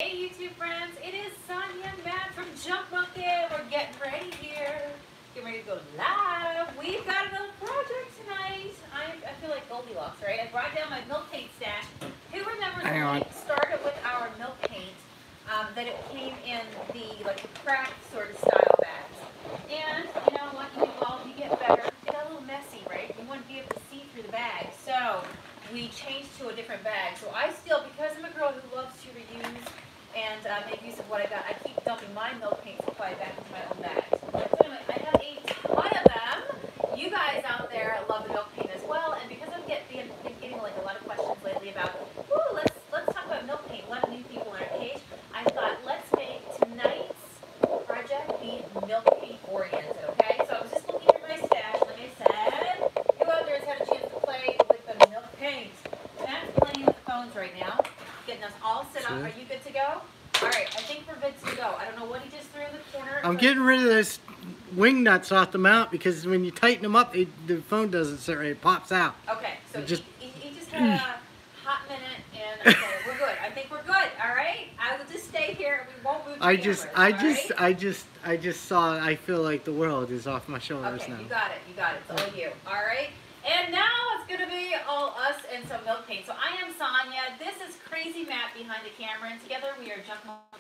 Hey YouTube friends, it is Sonia Matt from MonKEyTO. We're getting ready here. Getting ready to go live. We've got another project tanight. I feel like Goldilocks, right? I brought down my milk paint stash. Who remembers when we started with our milk paint, that it came in the craft sort of style bags? And you know what, you evolve, you get better. It got a little messy, right? You wouldn't be able to see through the bag. So we changed to a different bag. So I still, because I'm a girl who loves to reuse and make use of what I got, I keep dumping my milk paint supply back into my own bags. So anyway, I have a ton of them. You guys out there love the milk paint as well, and because I've been getting like a lot of questions lately about, ooh, let's talk about milk paint. A lot of new people on our page. I thought let's make tonight's project be milk paint oriented. Okay, so I was just looking through my stash, like I said. Who out there has had a chance to play with the milk paint? Matt's playing with the phones right now, getting us all set up. Are you good to go? All right, I think we're good to go. I don't know what he just threw in the corner. I'm getting rid of this wing nuts off the mount because when you tighten them up, the phone doesn't sit right. It pops out. Okay, so he just had a hot minute, and okay, we're good. I think we're good. All right, I will just stay here. We won't move. I just saw. I feel like the world is off my shoulders now. Okay, you got it. You got it. It's all you. All right. And now it's going to be all us and some milk paint. So I am Sonia. This is Crazy Matt behind the camera. And together we are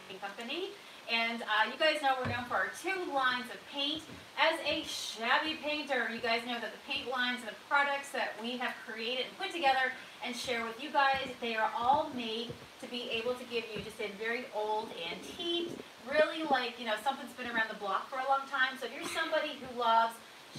Paint Company. And you guys know we're known for our 2 lines of paint. As a shabby painter, you guys know that the paint lines and the products that we have created and put together and share with you guys, they are all made to be able to give you just a very old antique, really like, you know, something's been around the block for a long time. So if you're somebody who loves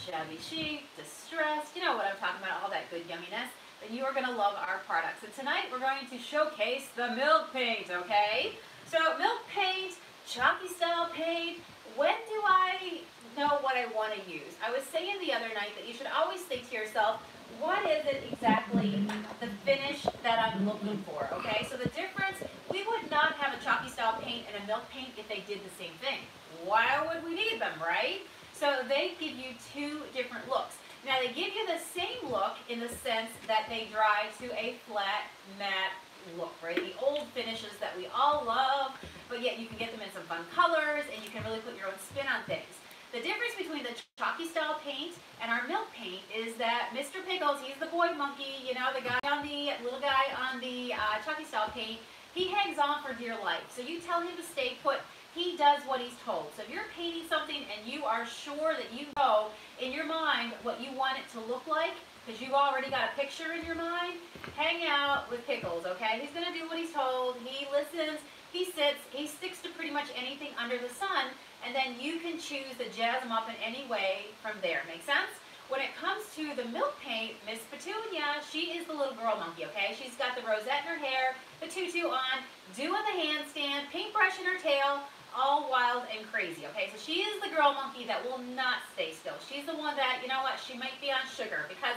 shabby chic, distressed, you know what I'm talking about, all that good yumminess, then you are going to love our products. And tonight we're going to showcase the milk paint, okay? So milk paint, chalky style paint, when do I know what I want to use? I was saying the other night that you should always think to yourself, what is it exactly, the finish that I'm looking for, okay? So the difference, we would not have a chalky style paint and a milk paint if they did the same thing. Why would we need them, right? So they give you 2 different looks. Now they give you the same look in the sense that they dry to a flat, matte look, right? The old finishes that we all love, but yet you can get them in some fun colors and you can really put your own spin on things. The difference between the chalky style paint and our milk paint is that Mr. Pickles, he's the boy monkey, you know, the little guy on the chalky style paint, he hangs on for dear life. So you tell him to stay put, he does what he's told. So if you're painting something and you are sure that you know in your mind what you want it to look like, because you've already got a picture in your mind, hang out with Pickles, okay? He's going to do what he's told. He listens, he sits, he sticks to pretty much anything under the sun, and then you can choose to jazz him up in any way from there. Make sense? When it comes to the milk paint, Miss Petunia, she is the little girl monkey, okay? She's got the rosette in her hair, the tutu on, doing the handstand, paintbrush in her tail, all wild and crazy, okay? So she is the girl monkey that will not stay still. She's the one that, you know what, she might be on sugar because,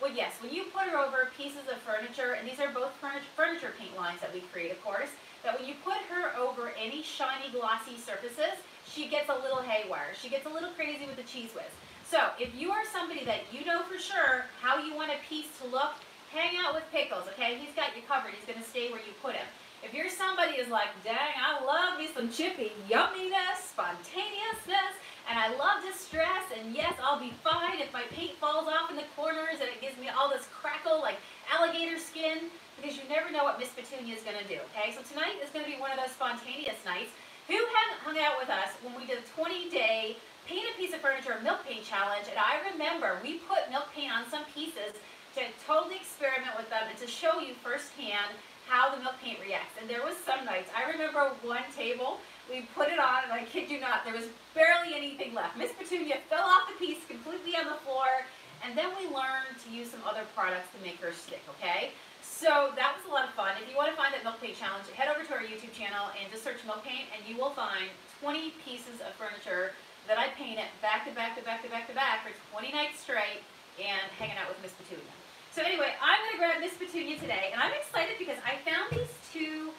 well, yes, when you put her over pieces of furniture, and these are both furniture paint lines that we create, of course, that when you put her over any shiny, glossy surfaces, she gets a little haywire. She gets a little crazy with the cheese whiz. So if you are somebody that you know for sure how you want a piece to look, hang out with Pickles, okay? He's got you covered. He's going to stay where you put him. If you're somebody who's like, dang, I love me some chippy yumminess, spontaneousness, and I love distress, and yes, I'll be fine if my paint falls off in the corners and it gives me all this crackle like alligator skin, because you never know what Miss Petunia is going to do, okay? So tonight is going to be one of those spontaneous nights. Who hadn't hung out with us when we did a 20-day paint a piece of furniture milk paint challenge? And I remember we put milk paint on some pieces to totally experiment with them and to show you firsthand how the milk paint reacts. And there was some nights, I remember one table, we put it on, and I kid you not, there was barely anything left. Miss Petunia fell off the piece completely on the floor, and then we learned to use some other products to make her stick, okay? So that was a lot of fun. If you want to find that milk paint challenge, head over to our YouTube channel and just search milk paint, and you will find 20 pieces of furniture that I painted back to back to back to back to back for 20 nights straight and hanging out with Miss Petunia. So anyway, I'm going to grab Miss Petunia today, and I'm excited because I found these 2,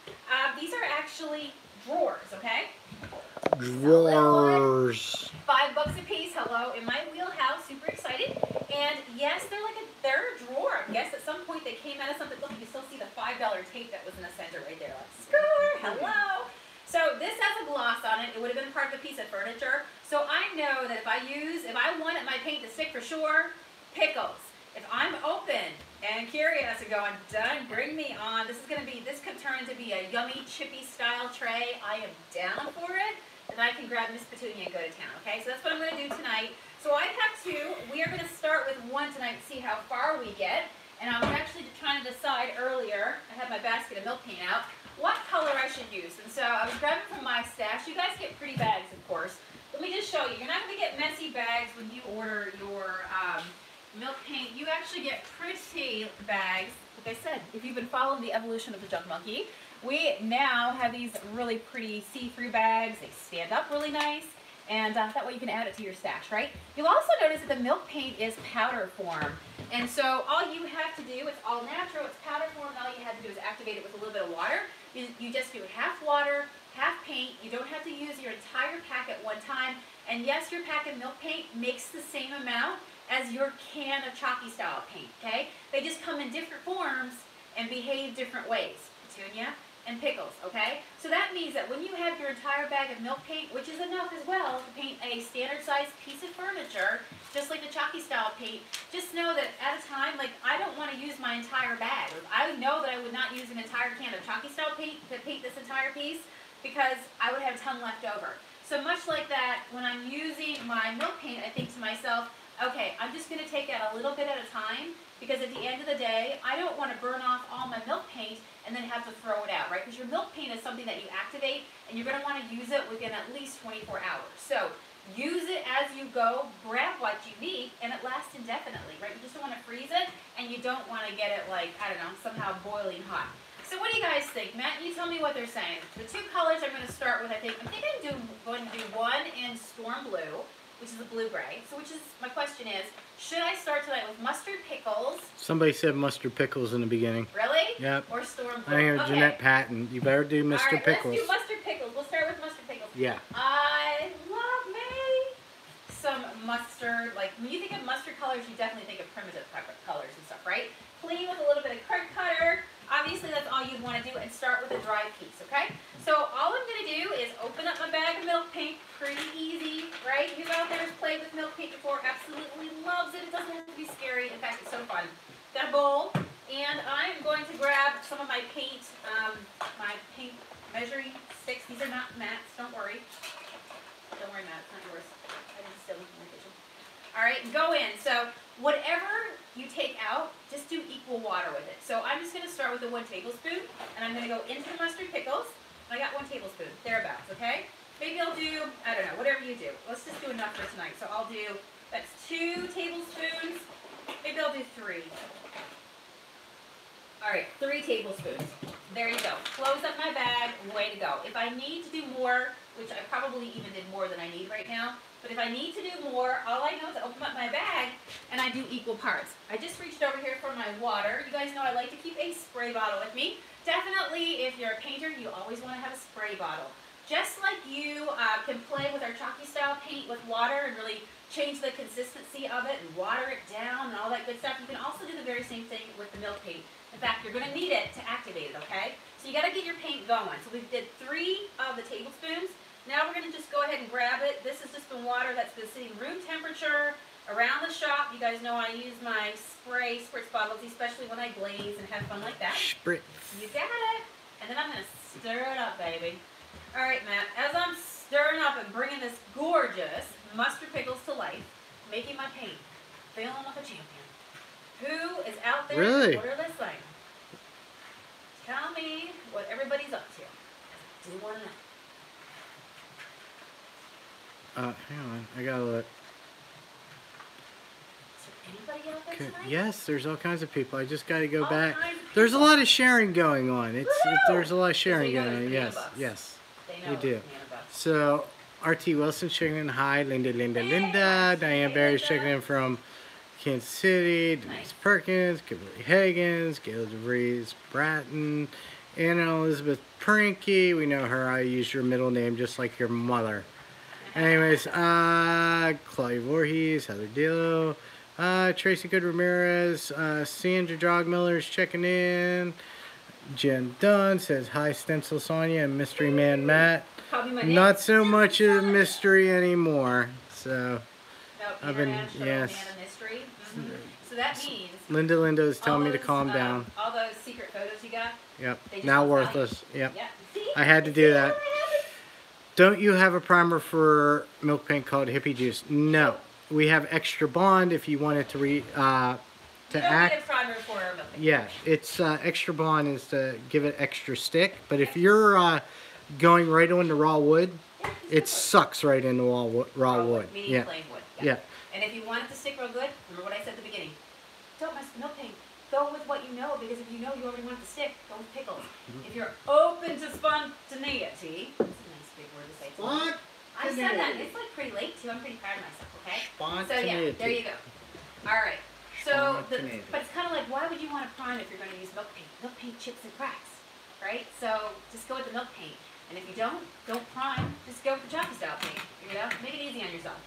these are actually drawers, okay? Drawers. $5 a piece, hello, in my wheelhouse, super excited. And yes, they're a drawer. I guess at some point they came out of something. Look, you can still see the $5 tape that was in the center right there. Like, score, hello. time, it would have been part of a piece of furniture. So I know that if I wanted my paint to stick for sure, pickles. If I'm open and curious and going, done, bring me on, this could turn into be a yummy chippy style tray. I am down for it. And I can grab Miss Petunia and go to town, okay? So that's what I'm going to do tonight. So I have two. We are going to start with one tonight and see how far we get. And I was actually trying to decide earlier, I had my basket of milk paint out, what color I should use. And so I was grabbing from my stash. You guys get pretty bags, of course. Let me just show you. You're not going to get messy bags when you order your milk paint. You actually get pretty bags. Like I said, if you've been following the evolution of the Junk Monkey, we now have these really pretty see-through bags. They stand up really nice, and that way you can add it to your stash, right? You'll also notice that the milk paint is powder form, and so all you have to do, it's all natural, it's powder form, and all you have to do is activate it with a little bit of water. You just do half water, half paint. You don't have to use your entire pack at one time, and yes, your pack of milk paint makes the same amount as your can of chalky style paint, okay? They just come in different forms and behave different ways. Petunia and pickles, okay? So that means that when you have your entire bag of milk paint, which is enough as well to paint a standard sized piece of furniture, just like the chalky style paint, just know that at a time, like I don't want to use my entire bag. I know that I would not use an entire can of chalky style paint to paint this entire piece because I would have a ton left over. So much like that, when I'm using my milk paint, I think to myself, okay, I'm just going to take it a little bit at a time because at the end of the day, I don't want to burn off all my milk paint and then have to throw it out, right? Because your milk paint is something that you activate and you're going to want to use it within at least 24 hours. So use it as you go, grab what you need, and it lasts indefinitely, right? You just don't want to freeze it and you don't want to get it like, I don't know, somehow boiling hot. So what do you guys think? Matt, you tell me what they're saying. The two colors I'm going to start with, I think I'm going to do one in Storm Blue, which is a blue-gray. So my question is, should I start tonight with mustard pickles? Somebody said mustard pickles in the beginning. Really? Yep. Or Storm Blue? I hear Jeanette Patton. You better do Mr. Pickles. Let's do mustard pickles. We'll start with mustard pickles. Yeah. I love me some mustard. Like, when you think of mustard colors, you definitely think of primitive colors and stuff, right? Clean with a little bit of card cutter. Obviously, that's all you'd want to do, and start with a dry piece, okay? So all I'm going to do is open up my bag of milk paint. Pretty easy, right? Who out there has played with milk paint before? Absolutely loves it. It doesn't have to be scary. In fact, it's so fun. Got a bowl, and I'm going to grab some of my paint measuring sticks. These are not Matt's. Don't worry. Don't worry, Matt. It's not yours. I didn't steal them from my kitchen. All right, go in. So whatever you take out, just do equal water with it. So I'm just going to start with the 1 tablespoon, and I'm going to go into the mustard pickles. I got 1 tablespoon, thereabouts, okay? Maybe I'll do, I don't know, whatever you do. Let's just do enough for tonight. So I'll do, that's 2 tablespoons. Maybe I'll do 3. All right, 3 tablespoons. There you go. Close up my bag, way to go. If I need to do more, which I probably even did more than I need right now, but if I need to do more, all I know is to open up my bag and I do equal parts. I just reached over here for my water. You guys know I like to keep a spray bottle with me. Definitely, if you're a painter, you always want to have a spray bottle. Just like you can play with our chalky style paint with water and really change the consistency of it and water it down and all that good stuff, you can also do the very same thing with the milk paint. In fact, you're going to need it to activate it, okay? So you got to get your paint going. So we did 3 of the tablespoons. Now we're going to just go ahead and grab it. This has just been water that's been sitting room temperature around the shop. You guys know I use my spritz bottles, especially when I glaze and have fun like that. Spritz. You got it. And then I'm going to stir it up, baby. All right, Matt, as I'm stirring up and bringing this gorgeous mustard pickles to life, making my paint, feeling like a champion. Who is out there Really? to order this thing? Tell me what everybody's up to. I do want to know. Hang on. I gotta look. Is there anybody out there tonight? Yes, there's all kinds of people. I just gotta go All back. kinds of There's a people. lot of sharing going on. There's a lot of sharing know going there's on. Yes, man bucks. yes. They know We it's do. man bucks. So, RT Wilson checking in. Hi, Linda. Diane Barry's checking in from Kansas City. Denise Nice. Perkins, Kimberly Higgins, Gail DeVries, Bratton, Anna Elizabeth Prinky. We know her. I use your middle name just like your mother. Anyways, Claudia Voorhees, Heather Dillo, Tracy Good Ramirez, Sandra Jogmiller's checking in. Jen Dunn says, hi, Stencil Sonia and Mystery Man Matt. Call me my name. not so much a mystery anymore. So No, I've been, international yes. man of mystery. So that means Linda is telling me to those, calm down. all those secret photos you got. Yep. They just Now don't tell you. worthless. Yep. Yeah. See? I had to do that. Don't you have a primer for milk paint called Hippie Juice? No. We have Extra Bond if you wanted to You don't need a primer for milk paint. Yeah, it's Extra Bond is to give it extra stick. But if you're going right on the raw wood, it sucks right into raw wood. Meaning Yeah. plain wood. Yeah. And if you want it to stick real good, remember what I said at the beginning. Don't mess with milk paint. Go with what you know, because if you know you already want it to stick, go with pickles. If you're open to spontaneity, that's a nice big word to say. I said that. It's like pretty late too. I'm pretty proud of myself. Okay. So yeah, there you go. All right. So, but it's kind of like, why would you want to prime if you're going to use milk paint? Milk paint chips and cracks, right? So just go with the milk paint. And if you don't prime. Just go with the chocolate style paint. You know, make it easy on yourself.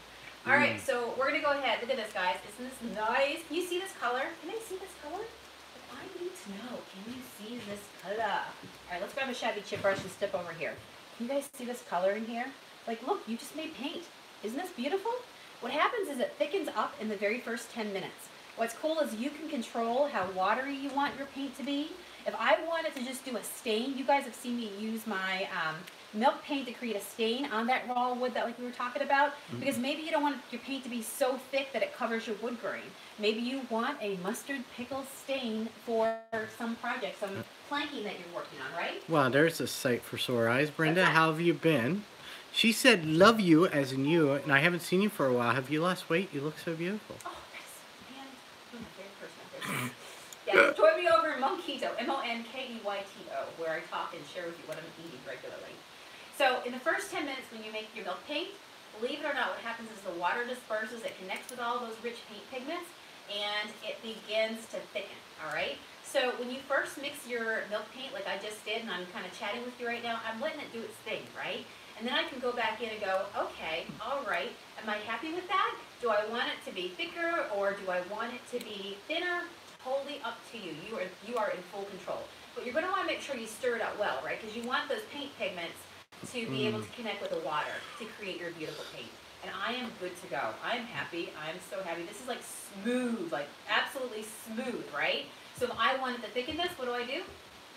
All right, so we're going to go ahead. Look at this, guys. Isn't this nice? Can you see this color? Can I see this color? I need to know. Can you see this color? All right, let's grab a shabby chip brush and step over here. Can you guys see this color in here? Like, look, you just made paint. Isn't this beautiful? What happens is it thickens up in the very first 10 minutes. What's cool is you can control how watery you want your paint to be. If I wanted to just do a stain, you guys have seen me use my milk paint to create a stain on that raw wood that like we were talking about, because maybe you don't want your paint to be so thick that it covers your wood grain. Maybe you want a mustard pickle stain for some project, some planking that you're working on, right? Well, there's a sight for sore eyes. Brenda, how have you been? She said, love you, as in you, and I haven't seen you for a while. Have you lost weight? You look so beautiful. Oh, nice. Man, you're my favorite person. Yeah, join me over in MonKEyTO, MonKEyTO, where I talk and share with you what I'm eating regularly. So in the first 10 minutes when you make your milk paint, believe it or not, what happens is the water disperses, it connects with all those rich paint pigments, and it begins to thicken, all right? So when you first mix your milk paint, like I just did, and I'm kind of chatting with you right now, I'm letting it do its thing, right? And then I can go back in and go, okay, all right, am I happy with that? Do I want it to be thicker, or do I want it to be thinner? Totally up to you. You are in full control. But you're going to want to make sure you stir it out well, right? Because you want those paint pigments to be able to connect with the water to create your beautiful paint. And I am good to go. I am happy. I'm so happy. This is like smooth, like absolutely smooth, right? So if I wanted to thicken this, what do?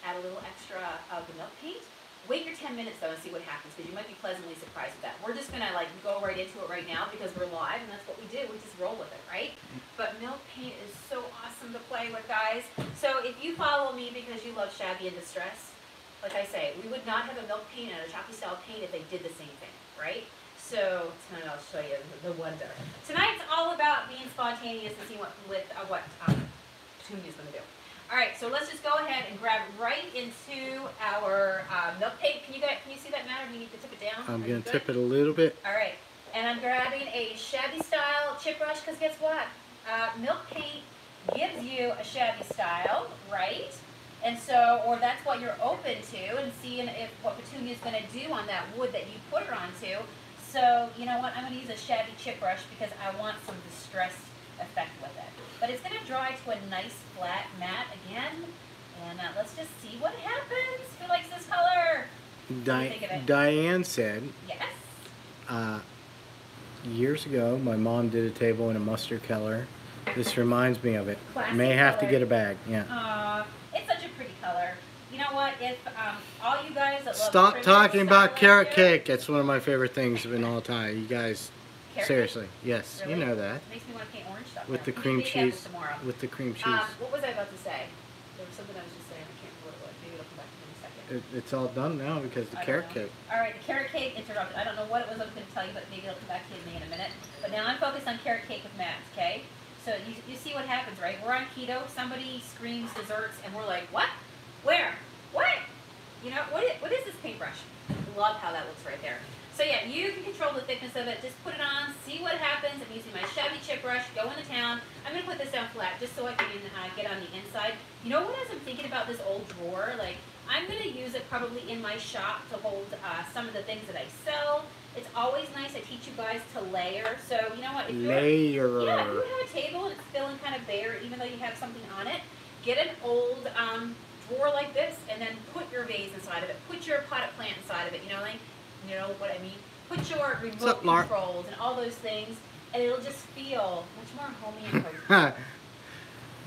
Add a little extra of the milk paint. Wait your 10 minutes though and see what happens, because you might be pleasantly surprised with that. We're just gonna like go right into it right now because we're live and that's what we do. We just roll with it, right? But milk paint is so awesome to play with, guys. So if you follow me because you love shabby and distress, like I say, we would not have a milk paint and a chocolate style paint if they did the same thing, right? So tonight I'll show you the wonder. Tonight's all about being spontaneous and seeing what Sonia's gonna do. All right, so let's just go ahead and grab right into our milk paint. Can you see that, Matt, or do you need to tip it down? I'm going to tip it a little bit. All right, and I'm grabbing a shabby style chip brush, because guess what? Milk paint gives you a shabby style, right? And so, or that's what you're open to, and seeing if what Petunia's going to do on that wood that you put her onto. So, you know what? I'm going to use a shabby chip brush because I want some distress effect with it. But it's going to dry to a nice flat matte again. And let's just see what happens. Who likes this color? Diane said, yes. Years ago, my mom did a table in a mustard color. This reminds me of it. Classic May have color. to get a bag. Yeah. It's such a pretty color. You know what? If all you guys that love Stop primitive talking about style carrot out there- cake. That's one of my favorite things in all time. You guys, Carrot seriously, yes, Really? you know that. Makes me want to paint orange stuff. With now. the You cream can make that cheese. tomorrow. With the cream cheese. What was I about to say? There was something I was just saying. I can't remember what it was. Maybe it'll come back to me in a second. It's all done now because the I don't carrot know. cake. All right, the carrot cake interrupted. I don't know what it was I was going to tell you, but maybe it'll come back to me in a minute. But now I'm focused on carrot cake with Matt, okay? So you see what happens, right? We're on keto. Somebody screams desserts, and we're like, what? Where? What? You know, what is this paintbrush? Love how that looks right there. So yeah, you can control the thickness of it. Just put it on, see what happens. I'm using my shabby chip brush, go into town. I'm going to put this down flat just so I can get on the inside. You know what, as I'm thinking about this old drawer, like, I'm going to use it probably in my shop to hold some of the things that I sell. It's always nice. I teach you guys to layer. So, you know what? If you have a table and it's feeling kind of bare, even though you have something on it, get an old drawer like this and then put your vase inside of it. Put your potted plant inside of it, you know, like You know what I mean? Put your remote up, Lark? controls and all those things, and it'll just feel much more homey and cozy.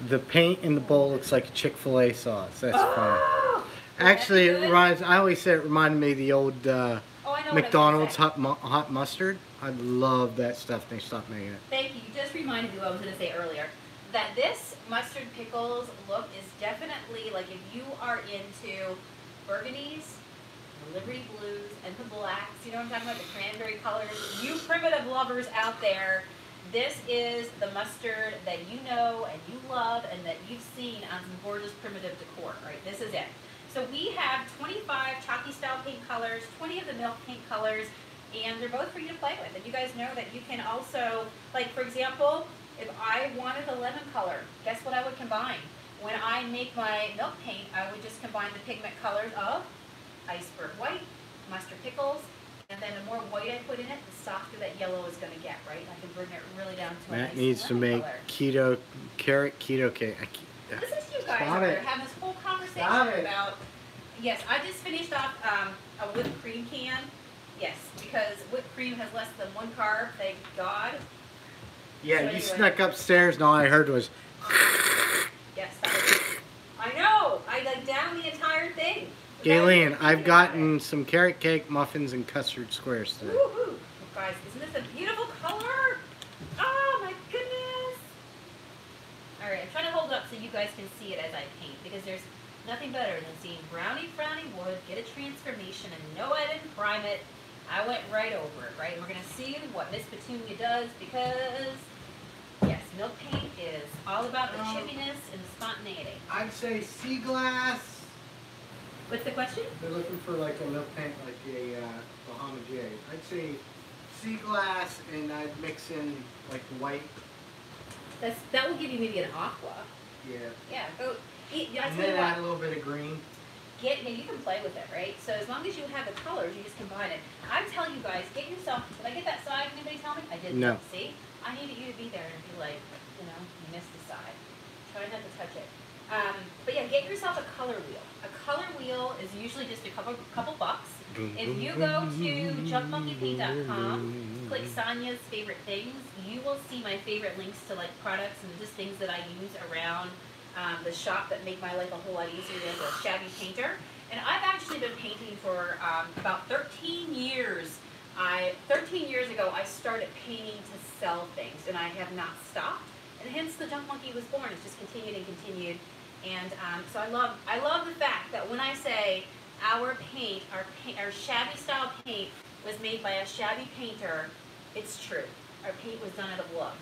The paint in the bowl looks like a Chick-fil-A sauce. That's funny. Oh! Actually, That's it good. reminds. I always say it reminded me of the old Oh, I know what I was McDonald's gonna say. hot mustard. I love that stuff. They stopped making it. Thank you. You just reminded me what I was going to say earlier. That this mustard pickles look is definitely, like, if you are into burgundies, the Liberty Blues, and the blacks, you know what I'm talking about, the cranberry colors, you primitive lovers out there, this is the mustard that you know and you love and that you've seen on some gorgeous primitive decor, right? This is it. So we have 25 chalky style paint colors, 20 of the milk paint colors, and they're both for you to play with. And you guys know that you can also, like for example, if I wanted a lemon color, guess what I would combine? When I make my milk paint, I would just combine the pigment colors of iceberg white, mustard pickles, and then the more white I put in it, the softer that yellow is going to get, right? I can bring it really down to a Matt nice needs to lemon make color. keto cake. Listen to you guys Stop over it. there having this whole conversation Stop it. about, yes, I just finished off a whipped cream can. Yes, because whipped cream has less than 1 carb, thank God. Yeah, So you anyway. snuck upstairs and all I heard was. Yes, that was, I know, I like down the entire thing. Galen, I've gotten some carrot cake, muffins, and custard squares today. Woohoo! Guys, isn't this a beautiful color? Oh my goodness! Alright, I'm trying to hold it up so you guys can see it as I paint, because there's nothing better than seeing brownie wood get a transformation and no, I didn't prime it. I went right over it, right? And we're going to see what Miss Petunia does, because yes, milk paint is all about the chippiness and the spontaneity. I'd say sea glass. What's the question? They're looking for like a milk paint, like a Bahama J. I'd say sea glass, and I'd mix in like white. That will give you maybe an aqua. Yeah. Yeah, go eat. I And tell you then what. add a little bit of green. Yeah, you can play with it, right? So as long as you have the colors, you just combine it. I'm telling you guys, get yourself, did I get that side? Anybody tell me? I didn't. No. See? I needed you to be there and be like, you know, you missed the side. Try not to touch it. But yeah, get yourself a color wheel. A color wheel is usually just a couple bucks. If you go to junkmonkeypaint.com, click Sonia's favorite things, you will see my favorite links to like products and just things that I use around the shop that make my life a whole lot easier as a shabby painter. And I've actually been painting for about 13 years. 13 years ago, I started painting to sell things, and I have not stopped. And hence the Junk Monkey was born. It's just continued and continued. And so I love the fact that when I say our paint, our shabby style paint was made by a shabby painter, it's true. Our paint was done out of love.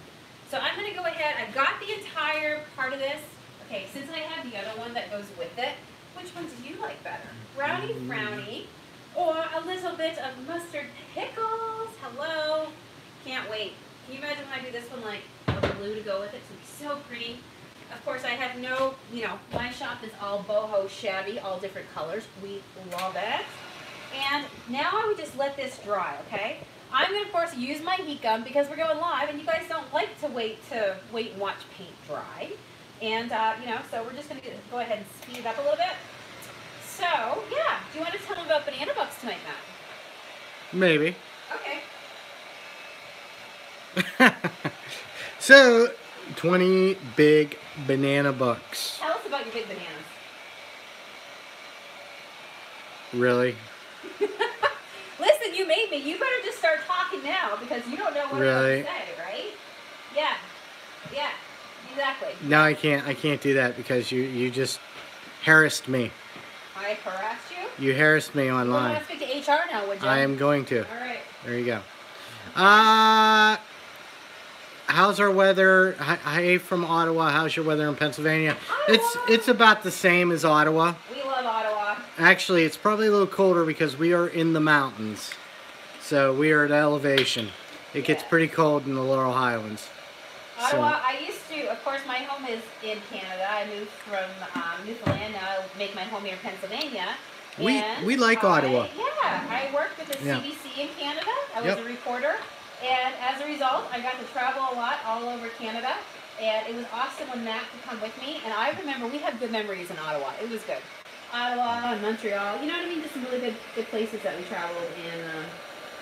So I'm going to go ahead. I've got the entire part of this. Okay, since I have the other one that goes with it, which one do you like better? Brownie frowny or a little bit of mustard pickles? Hello. Can't wait. Can you imagine when I do this one, like a blue to go with it? It's going to be so pretty. Of course, I have no, my shop is all boho shabby, all different colors. We love it. And now I would just let this dry, okay? I'm going to, of course, use my heat gun because we're going live, and you guys don't like to wait and watch paint dry. And, so we're just going to go ahead and speed it up a little bit. So, yeah. Do you want to tell them about Banana Bucks tonight, Matt? Maybe. Okay. So, 20 big banana bucks. Tell us about your big bananas. Really? Listen, you made me. You better just start talking now because you don't know what Really? I'm going to say, right? Yeah. Yeah. Exactly. No, I can't do that because you just harassed me. I harassed you? You harassed me You online. want to speak to HR now, would you? I am going to. All right. There you go. How's our weather? Hi from Ottawa. How's your weather in Pennsylvania? Ottawa! It's about the same as Ottawa. We love Ottawa. Actually, it's probably a little colder because we are in the mountains. So we are at elevation. It gets Yeah. pretty cold in the Laurel Highlands. Ottawa, I used to, of course, my home is in Canada. I moved from Newfoundland. Now I make my home here in Pennsylvania. We like Ottawa. Yeah, I worked with the Yeah. CBC in Canada. I was Yep. a reporter. And as a result, I got to travel a lot all over Canada. And it was awesome when Matt could come with me. And I remember we had good memories in Ottawa. It was good. Ottawa and Montreal. You know what I mean? Just some really good places that we traveled, and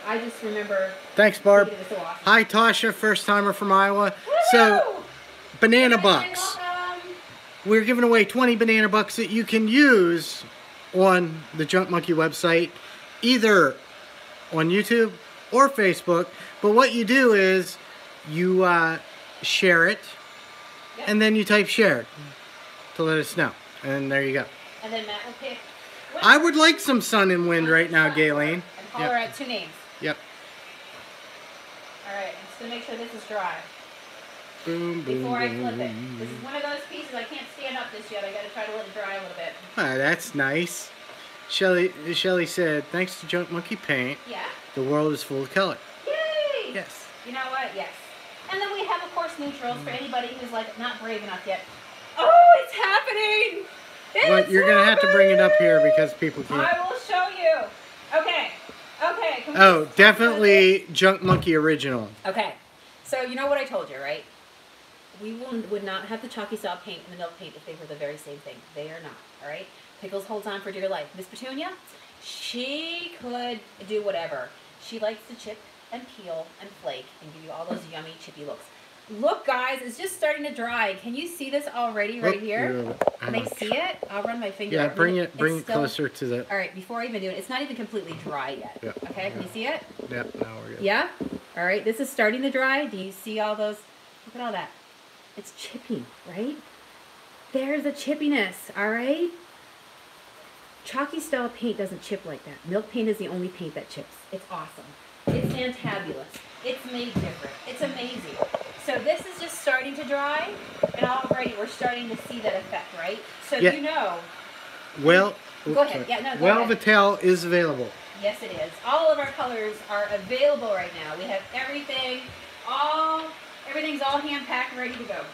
I just remember. Thanks, Barb. It was so awesome. Hi, Tasha, first timer from Iowa. Woo-hoo! So, banana bucks. Welcome. We're giving away 20 banana bucks that you can use on the Junk Monkey website, either on YouTube or Facebook. But what you do is you share it, Yep. and then you type share to let us know. And there you go. And then Matt will pick. I would like some sun and wind right now, Gayleen. And holler out 2 names. Yep. All right, I'm just gonna make sure this is dry Boom, boom, before I boom. flip it. This is one of those pieces I can't stand up this yet. I gotta try to let it dry a little bit. Ah, that's nice. Shelly said, thanks to Junk Monkey Paint, Yeah. the world is full of color. Yay! Yes. You know what? Yes. And then we have, of course, neutrals for anybody who's like not brave enough yet. Oh, it's happening! But you're going to have to bring it up here because people can't. I will show you. Okay. Okay. Can we Oh, just- definitely Junk Monkey Original. Okay. So you know what I told you, right? We would not have the chalky style paint and the milk paint if they were the very same thing. They are not. All right. Pickles holds on for dear life. Miss Petunia, she could do whatever. She likes to chip and peel and flake and give you all those yummy chippy looks. Look, guys, it's just starting to dry. Can you see this already right here? Can they see it? I'll run my finger. Yeah, bring it It's still- closer to the. All right, before I even do it, it's not even completely dry yet. Yeah, Okay, can you see it? Yep, now we're good. Yeah? All right, this is starting to dry. Do you see all those? Look at all that. It's chippy, right? There's the chippiness, all right? Chalky style paint doesn't chip like that. Milk paint is the only paint that chips. It's awesome. It's fantabulous. It's made different. It's amazing. So this is just starting to dry, and already we're starting to see that effect, right? So Yeah. you know. Well, Go ahead. Yeah, no, go well, ahead. Vitel is available. Yes, it is. All of our colors are available right now. We have everything, everything's all hand-packed, ready to go.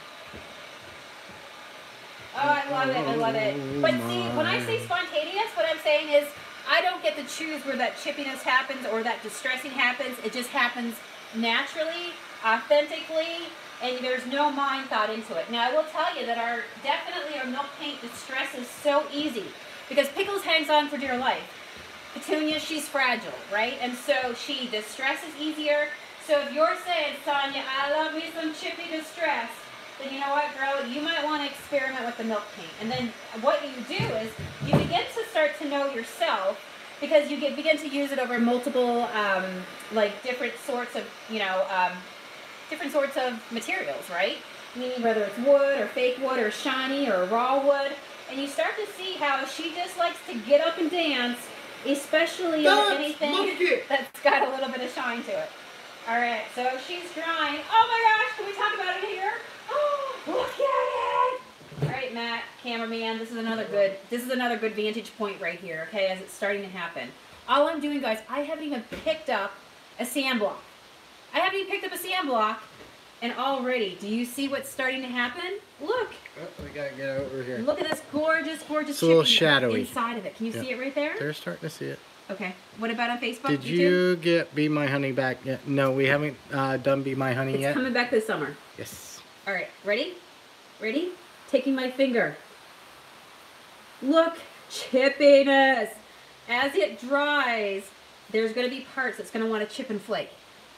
Oh, I love it, I love it. But see, when I say spontaneous, what I'm saying is I don't get to choose where that chippiness happens or that distressing happens. It just happens naturally, authentically, and there's no mind thought into it. Now, I will tell you that definitely our milk paint distress is so easy because Pickles hangs on for dear life. Petunia, she's fragile, right? And so she distresses easier. So if you're saying, Sonia, I love me some chippy distress, then you know what, girl? You might want to experiment with the milk paint. And then what you do is you begin to start to know yourself because you begin to use it over multiple, like different sorts of, different sorts of materials, right? Meaning whether it's wood or fake wood or shiny or raw wood. And you start to see how she just likes to get up and dance, especially on anything that's got a little bit of shine to it. All right, so she's drying. Oh my gosh, can we talk about it here? Oh, look at it! All right, Matt, cameraman, this is another good vantage point right here, okay, as it's starting to happen. All I'm doing, guys, I haven't even picked up a sand block. And already, do you see what's starting to happen? Look. Oh, we gotta get over here. Look at this gorgeous, gorgeous It's a little chippy shadowy inside of it. Can you see it right there? They're starting to see it. Okay. What about on Facebook? Did YouTube? you get Be My Honey back yet? No, we haven't done Be My Honey It's yet. coming back this summer. Yes. All right. Ready? Ready? Taking my finger. Look, chippiness. As it dries, there's going to be parts that's going to want to chip and flake.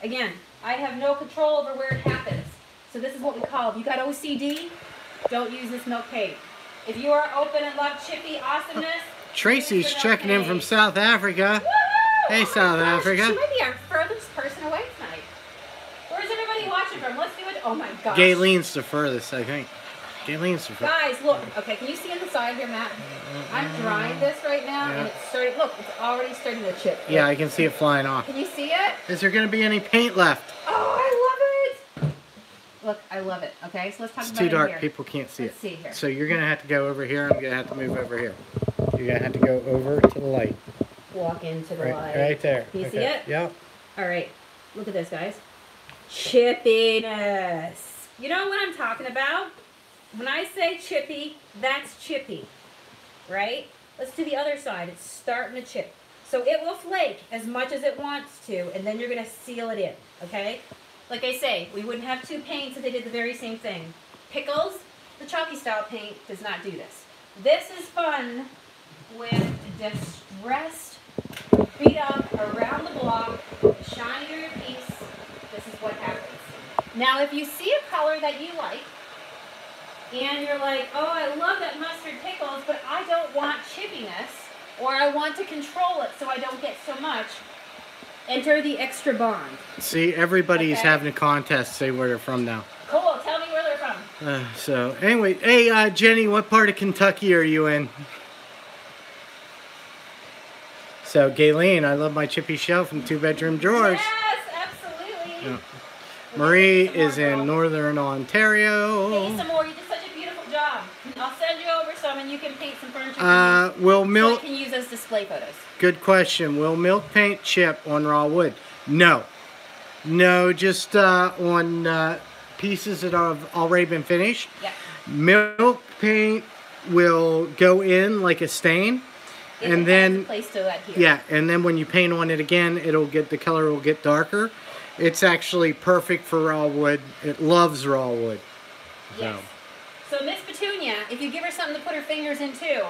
Again, I have no control over where it happens. So this is what we call, if you got OCD, don't use this milk paint. If you are open and love chippy awesomeness, Tracy's use the milk checking in paint. from South Africa. Woohoo! Hey, Oh my South gosh, Africa. She might be our furthest person away tonight. Where's everybody watching from? Let's do it. Oh my gosh. Gayleen's the furthest, I think. Gayleen's the furthest. Guys, look. Okay, can you see on the side here, Matt? I'm drying this right now, and it's starting. Look, it's already starting to chip. Yeah, I can see it flying off. Can you see it? Is there going to be any paint left? Oh, I love it. Look, I love it. Okay, so let's talk It's about too it dark. here. People can't see Let's it. see here. So you're going to have to go over here. I'm going to have to move over here. You're going to have to go over to the light. Walk into the light. Right there. Can you see it? Yep. All right. Look at this, guys. Chippiness. You know what I'm talking about? When I say chippy, that's chippy, right? Let's do the other side. It's starting to chip. So it will flake as much as it wants to, and then you're going to seal it in, okay? Like I say, we wouldn't have two paints if they did the very same thing. Pickles, the chalky style paint, does not do this. This is fun with distressed, beat up around the block, shinier your piece, this is what happens. Now if you see a color that you like, and you're like, oh, I love that mustard pickles, but I don't want chippiness, or I want to control it so I don't get so much, enter the extra bond. See, everybody's having a contest to say where they're from now. Cool, tell me where they're from. So, anyway, hey, Jenny, what part of Kentucky are you in? So, Gayleen, I love my chippy shelf and 2-bedroom drawers. Yes, absolutely. Yeah. Marie is in Northern Ontario. Paint some more. You did such a beautiful job. I'll send you over some and you can paint some furniture. Will so milk... I can use as display photos. Good question. Will milk paint chip on raw wood? No. No, just on pieces that have already been finished. Yeah. Milk paint will go in like a stain. And then, place to adhere. yeah, and then when you paint on it again, the color will get darker. It's actually perfect for raw wood. It loves raw wood. Yes. So Miss Petunia, if you give her something to put her fingers into,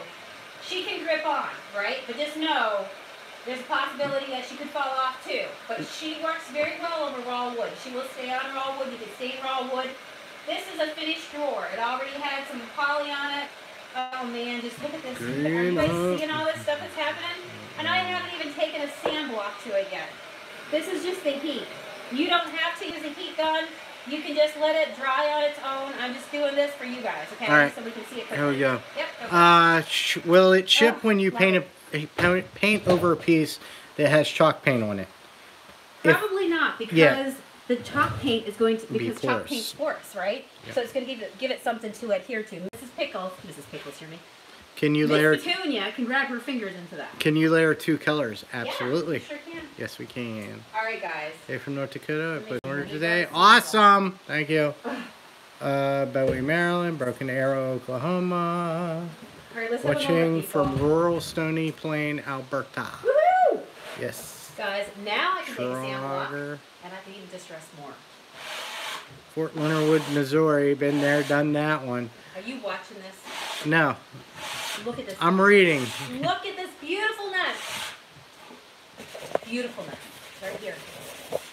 she can grip on, right? But just know, there's a possibility that she could fall off too. But she works very well over raw wood. She will stay on raw wood. You can stain raw wood. This is a finished drawer. It already had some poly on it. Oh man, just look at this. Everybody's seeing all this stuff that's happening? And I haven't even taken a sand block to it yet. This is just the heat. You don't have to use a heat gun. You can just let it dry on its own. I'm just doing this for you guys, okay? All right. So we can see it quickly. Here we go. Yep. Okay. Will it chip when you paint over a piece that has chalk paint on it? Probably not, because the chalk paint is going to, because chalk porous. paint's porous, right? Yep. So it's going to give it something to adhere to. Mrs. Pickles, hear me? Can you layer? Miss Petunia can grab her fingers into that. Can you layer 2 colors? Absolutely. Yeah, sure can. Yes, we can. All right, guys. Hey, from North Dakota, I put an order today. Awesome. Thank you. Bowie, Maryland, Broken Arrow, Oklahoma. All right, let's watching from rural Stony Plain, Alberta. Woohoo! Yes. Guys, now I can take a sample off, Schroeder. and I can even distress more. Fort Leonard Wood, Missouri. Been there, done that one. Are you watching this? No. Look at this. I'm reading. Look at this beautifulness. Beautifulness. Right here.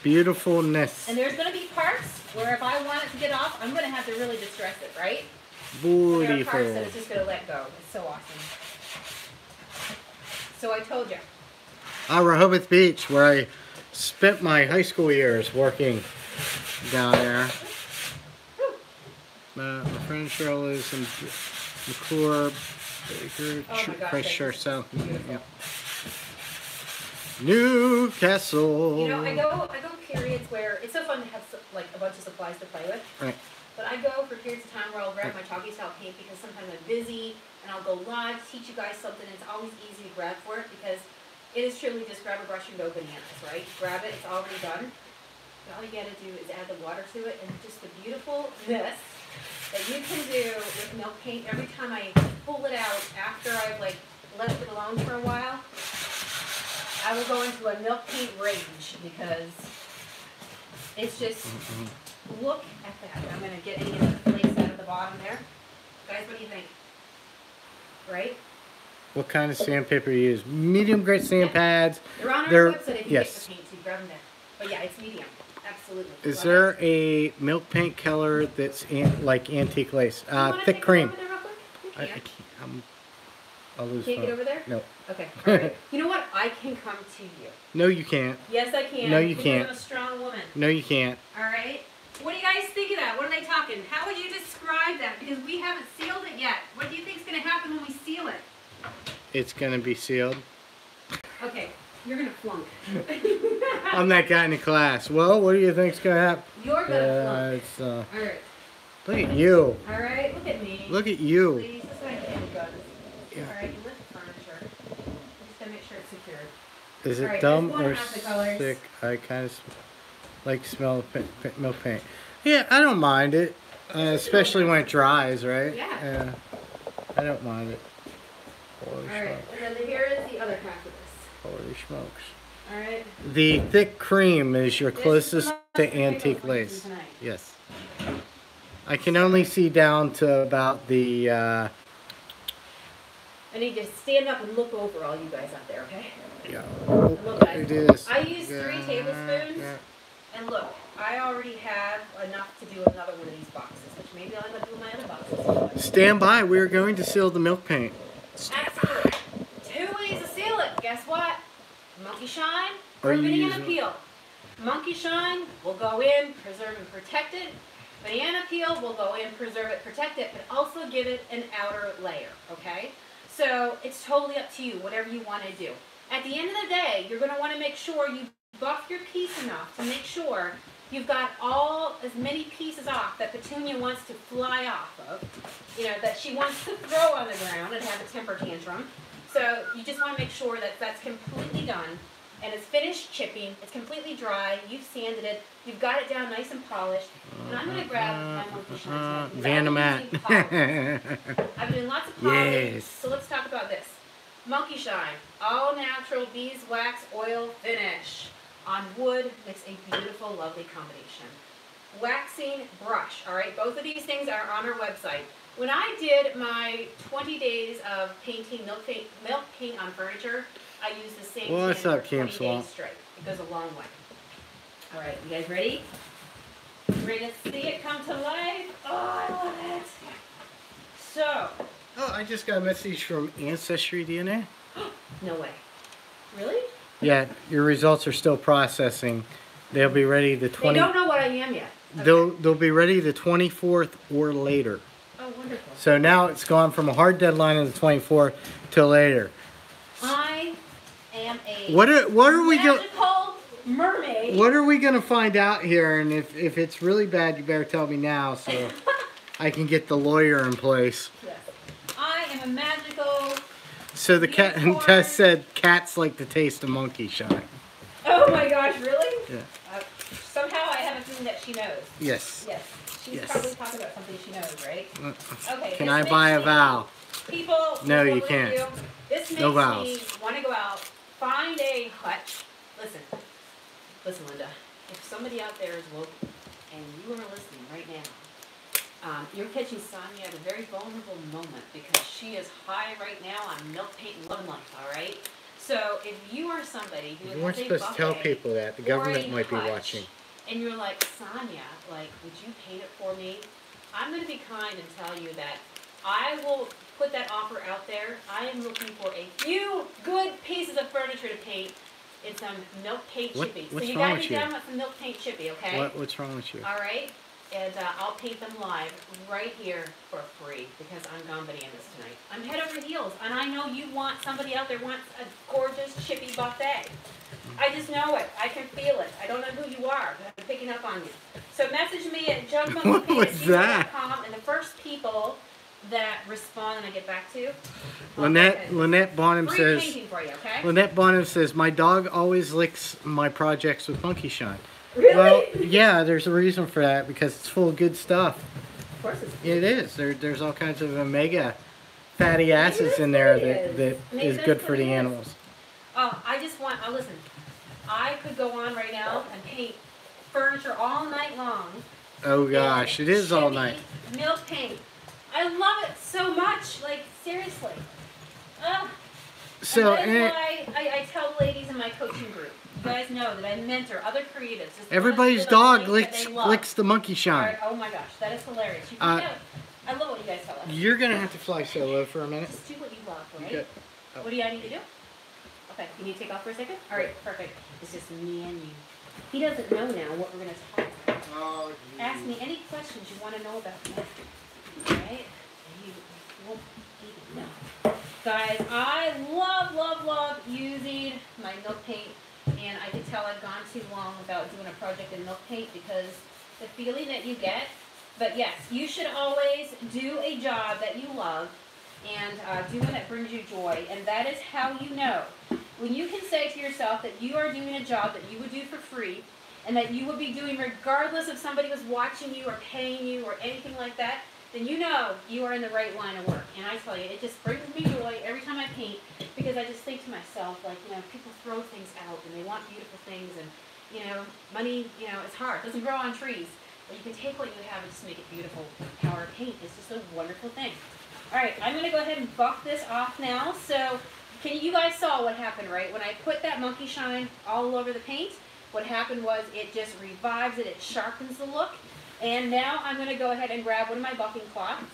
Beautifulness. And there's going to be parts where if I want it to get off, I'm going to have to really distress it, right? Beautiful. There are parts that it's just going to let go. It's so awesome. So I told you. Rehoboth Beach, where I spent my high school years working down there. My friend Cheryl lives in McClure, Baker, Christchurch, so yeah. Newcastle. You know, I go periods where it's so fun to have like a bunch of supplies to play with. Right. But I go for periods of time where I'll grab my chalky style paint because sometimes I'm busy and I'll go live, teach you guys something. And it's always easy to grab for it because it is truly just grab a brush and go bananas, right? Grab it, it's already done. And all you gotta do is add the water to it and just the beautifulness that you can do with milk paint. Every time I pull it out after I've like left it alone for a while, I will go into a milk paint rage because it's just, look at that. I'm going to get any of the flakes out of the bottom there. Guys, what do you think? Right? What kind of sandpaper you use? Medium grade sand pads. They're on our website if you yes. get the paint too. Grab them there. But yeah, it's medium. Absolutely. Is there a milk paint color that's like antique lace? Thick cream. I can't. I'll lose Can't get over there? No. Okay. All right. You know what? I can come to you. No, you can't. Yes, I can. No, you can't. I'm a strong woman. No, you can't. All right. What do you guys think of that? What are they talking? How would you describe that? Because we haven't sealed it yet. What do you think is going to happen when we seal it? It's going to be sealed. Okay. You're going to flunk. I'm that guy in the class. Well, what do you think's going to happen? You're going to flunk. All right. Look at you. All right. Look at me. Look at you. Please. This is what I can do. Yeah. All right. You lift the furniture. Just got to make sure it's secured. Is it dumb or sick? I kind of like smell milk paint. Yeah, I don't mind it. Especially when it dries, right? Yeah. I don't mind it. Holy Alright, and then here is the other half of this. Holy smokes. Alright. The thick cream is your closest to antique lace. Yes. I can only see down to about the I need to stand up and look over all you guys out there, okay? Yeah. And look, guys, It is. I use 3 tablespoons, and look, I already have enough to do another one of these boxes, which maybe I'll end up doing my other boxes. Stand by. We're going to seal the milk paint. Absolutely. 2 ways to seal it. Guess what? Monkey Shine or Are you banana using- peel. Monkey Shine will go in, preserve and protect it. Banana peel will go in, preserve it, protect it, but also give it an outer layer, okay? So it's totally up to you, whatever you want to do. At the end of the day, you're going to want to make sure you buff your piece enough to make sure you've got as many pieces off that Petunia wants to fly off of, you know, that she wants to throw on the ground and have a temper tantrum. So you just want to make sure that that's completely done and it's finished chipping, it's completely dry, you've sanded it, you've got it down nice and polished. And I'm going to grab my Monkey Shine tonight. Van Matt. I've been doing lots of polish, Yes. so let's talk about this. Monkey Shine, all natural beeswax oil finish. On wood, makes a beautiful, lovely combination. Waxing brush, all right? Both of these things are on our website. When I did my 20 days of painting, milk paint on furniture, I used the same What's tin up, for Kim 20 Swamp? days straight. It goes a long way. All right, you guys ready? Ready to see it come to life? Oh, I love it. So, Oh, I just got a message from Ancestry DNA. no way. Really? Yeah, your results are still processing. They'll be ready the They 20. don't know what I am yet. Okay. They'll be ready the 24th or later. Oh, wonderful. So now it's gone from a hard deadline of the 24th till later. I am a What are we going? magical mermaid. What are we gonna find out here? And if it's really bad, you better tell me now so I can get the lawyer in place. Yes. I am a magical. So the cat Unicorn. Tess said cats like the taste of monkey shine. Oh my gosh, really? Yeah. Somehow I have a feeling that she knows. Yes. Yes. She's Yes. probably talking about something she knows, right? Okay. Can this I makes buy a me- vow? People. No, people you with can't. This makes No vows. me want to go out, find a hut. Listen, Linda. If somebody out there is woke and you are listening right now, you're catching Sonia at a very vulnerable moment because she is high right now on milk paint and love and life. All right. So if you are somebody who You weren't has a supposed to tell buffet people that. The or government a might be hutch, watching. and you're like, Sonia, like, would you paint it for me? I'm going to be kind and tell you that I will put that offer out there. I am looking for a few good pieces of furniture to paint in some milk paint chippy. So what's you wrong got to with be you? down with some milk paint chippy, okay? What's wrong with you? All right? And I'll paint them live right here for free because I'm gombiting this tonight. I'm head over heels, and I know you want, somebody out there wants a gorgeous chippy buffet. I just know it. I can feel it. I don't know who you are, but I'm picking up on you. So message me at What was that? junkmonkeypaint@gmail.com, and the first people that respond and I get back to, Lynette Bonham free says. painting for you, okay? Lynette Bonham says my dog always licks my projects with monkey shine. Really? Well, yeah, there's a reason for that because it's full of good stuff. Of course it's It is. There's all kinds of omega fatty acids in there that Maybe is that's good what for it the is. animals. Oh, I just want, listen, I could go on right now and paint furniture all night long. Oh gosh, it is all Chippy night. Milk paint. I love it so much, like seriously. So and that is why I tell ladies in my coaching group, you guys know that I mentor other creatives. Just everybody's want to do dog the things that they love. licks the monkey All shine. right, oh my gosh, that is hilarious. You can I love what you guys tell us. You're gonna have to fly solo for a minute. Just do what you love, right? Good. Oh. What do I need to do? Okay, you need to take off for a second? All right, perfect. It's just me and you. He doesn't know now what we're going to talk about. Oh, Ask me any questions you want to know about me. All right? You won't even know. Guys, I love using my milk paint. And I can tell I've gone too long without doing a project in milk paint because the feeling that you get. But yes, you should always do a job that you love and do one that brings you joy. And that is how you know. When you can say to yourself that you are doing a job that you would do for free and that you would be doing regardless if somebody was watching you or paying you or anything like that, then you know you are in the right line of work. And I tell you, it just brings me joy every time I paint because I just think to myself, like, you know, people throw things out and they want beautiful things and, you know, money, you know, it's hard. It doesn't grow on trees. But you can take what you have and just make it beautiful. The power of paint is just a wonderful thing. All right, I'm gonna go ahead and buff this off now. So, you guys saw what happened, right? When I put that monkey shine all over the paint, what happened was it just revives it, it sharpens the look. And now I'm gonna go ahead and grab one of my buffing cloths.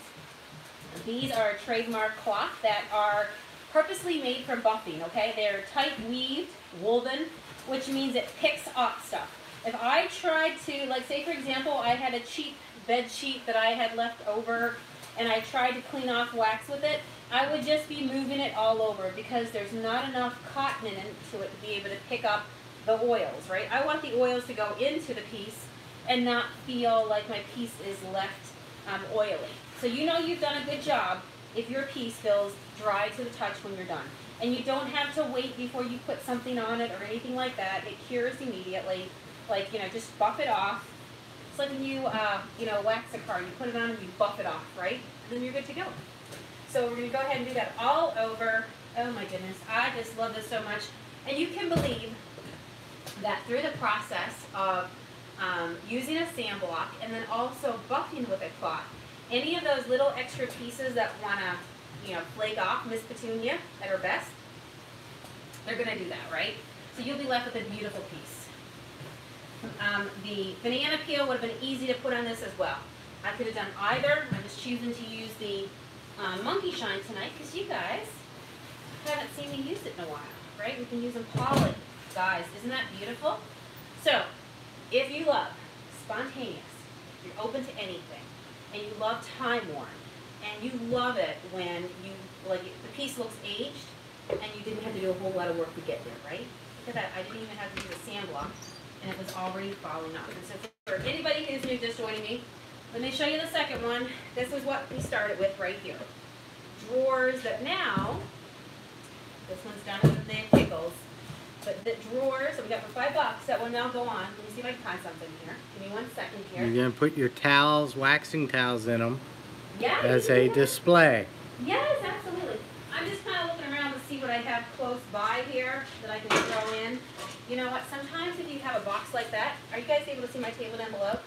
These are a trademark cloth that are purposely made for buffing, okay? They're tight weaved, woven, which means it picks up stuff. If I tried to, like say for example, I had a cheap bed sheet that I had left over and I tried to clean off wax with it, I would just be moving it all over because there's not enough cotton in it to be able to pick up the oils, right? I want the oils to go into the piece and not feel like my piece is left oily. So you know you've done a good job if your piece feels dry to the touch when you're done. And you don't have to wait before you put something on it or anything like that. It cures immediately. Like, you know, just buff it off. It's like when you, wax a car. You put it on and you buff it off, right? And then you're good to go. So we're going to go ahead and do that all over. Oh my goodness, I just love this so much. And you can believe that through the process of using a sand block and then also buffing with a cloth, any of those little extra pieces that want to, flake off Miss Petunia at her best, they're going to do that, right? So you'll be left with a beautiful piece. The banana peel would have been easy to put on this as well. I could have done either. I'm just choosing to use the monkey shine tonight because you guys haven't seen me use it in a while, right? We've been using poly. Guys, isn't that beautiful? So, if you love spontaneous, you're open to anything, and you love time worn, and you love it when the piece looks aged, and you didn't have to do a whole lot of work to get there, right? Look at that, I didn't even have to use a sand block, and it was already falling off. And so for anybody who's new just joining me, let me show you the second one. This is what we started with right here. Drawers that now, this one's done with the pickles, but the drawers that we got for $5 that will now go on. Let me see if I can find something here. Give me 1 second here. You're going to put your towels, waxing towels in them as a display. Yes, absolutely. I'm just kind of looking around to see what I have close by here that I can throw in. You know what? Sometimes if you have a box like that, are you guys able to see my table down below?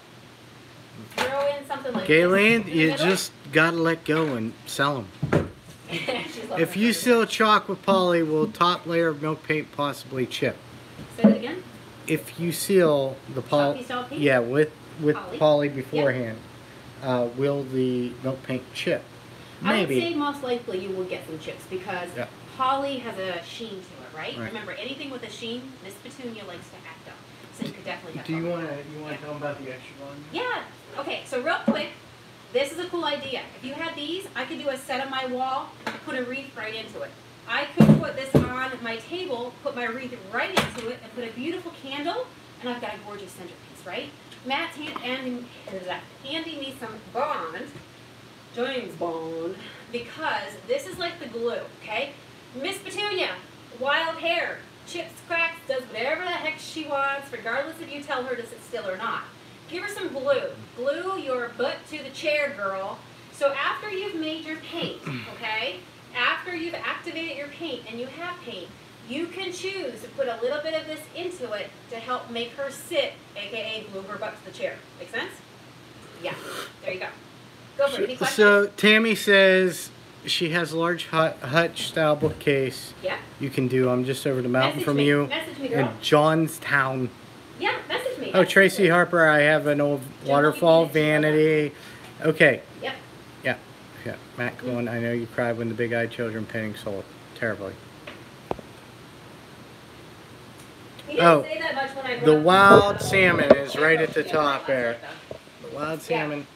Throw in something like Gayleen, this. you just got to let go and sell them. If you seal chalk with poly, will top layer of milk paint possibly chip? Say that again? If you seal the poly, with poly beforehand, will the milk paint chip? Maybe. I would say most likely you will get some chips because poly has a sheen to it, right? Remember, anything with a sheen, Miss Petunia likes to act up. So you could definitely have. Do you want to tell them about the extra one? Yeah. Okay. So real quick, this is a cool idea. If you had these, I could do a set on my wall, put a wreath right into it. I could put this on my table, put my wreath right into it, and put a beautiful candle, and I've got a gorgeous centerpiece, right? Matt's handing me some Bond, James Bond, because this is like the glue, okay? Miss Petunia, wild hair, chips, cracks, does whatever the heck she wants, regardless if you tell her to sit still or not. Give her some glue. Glue your butt to the chair, girl. So after you've made your paint, okay, after you've activated your paint and you have paint, you can choose to put a little bit of this into it to help make her sit, aka glue her butt to the chair. Make sense? Yeah. There you go. Go for it. Any questions? So Tammy says she has a large hutch-style bookcase. Yeah. You can do. I'm just over the mountain from you. Message me, girl. In Johnstown. Yeah, message me. Oh, Tracy Harper, I have an old waterfall vanity. Okay. Yep. Yeah. Matt, come on. I know you cried when the big-eyed children painting sold terribly. He didn't say that much when I the wild salmon is right at the top there. The wild salmon.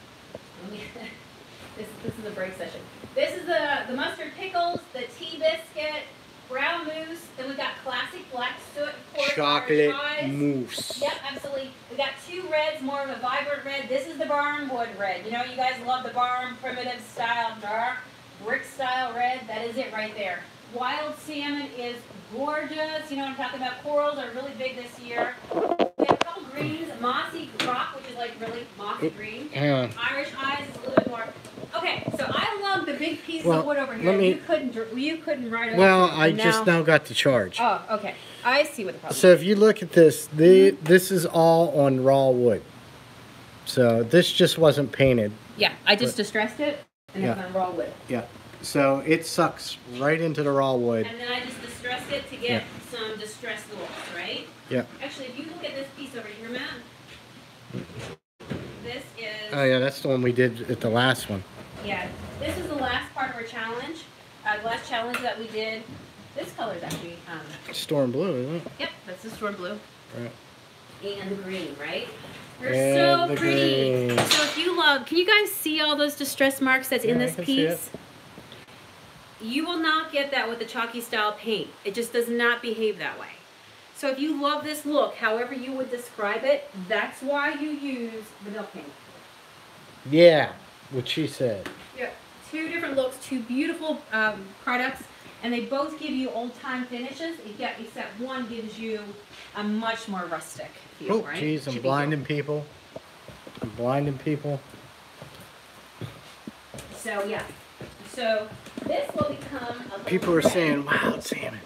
This is a break session. This is the mustard pickles, the tea biscuit, brown mousse, then we've got classic black soot, of course, chocolate mousse. Yep, absolutely. We got two reds, more of a vibrant red. This is the barnwood red. You know, you guys love the barn, primitive style, dark, brick style red. That is it right there. Wild salmon is gorgeous. You know what I'm talking about? Corals are really big this year. We have a couple greens, mossy rock, which is like really mossy green. Irish eyes is a little bit more. Okay, so I love the big pieces of wood over here. You couldn't write over. Well, I just now got the charge. Oh, okay. I see what the problem is. So if you look at this, this is all on raw wood. So this just wasn't painted. Yeah, I just distressed it, and it's on raw wood. Yeah. So it sucks right into the raw wood. And then I just distressed it to get some distressed looks, right? Yeah. Actually, if you look at this piece over here, Matt, this is... Oh yeah, that's the one we did at the last one. Yeah, this is the last part of our challenge. The last challenge that we did. This color is actually... Storm blue, isn't it? Yep, that's the storm blue. Right. And the green, right? They're And so the pretty. green. So if you love... Can you guys see all those distress marks that's in this piece? You will not get that with the chalky style paint. It just does not behave that way. So if you love this look, however you would describe it, that's why you use the milk paint. Yeah, what she said. Yeah, two different looks, two beautiful products, and they both give you old-time finishes, except one gives you a much more rustic feel, Oh, right? jeez, I'm Chippy blinding people. I'm blinding people. So, yeah. So, this will become a little People are saying wild salmon.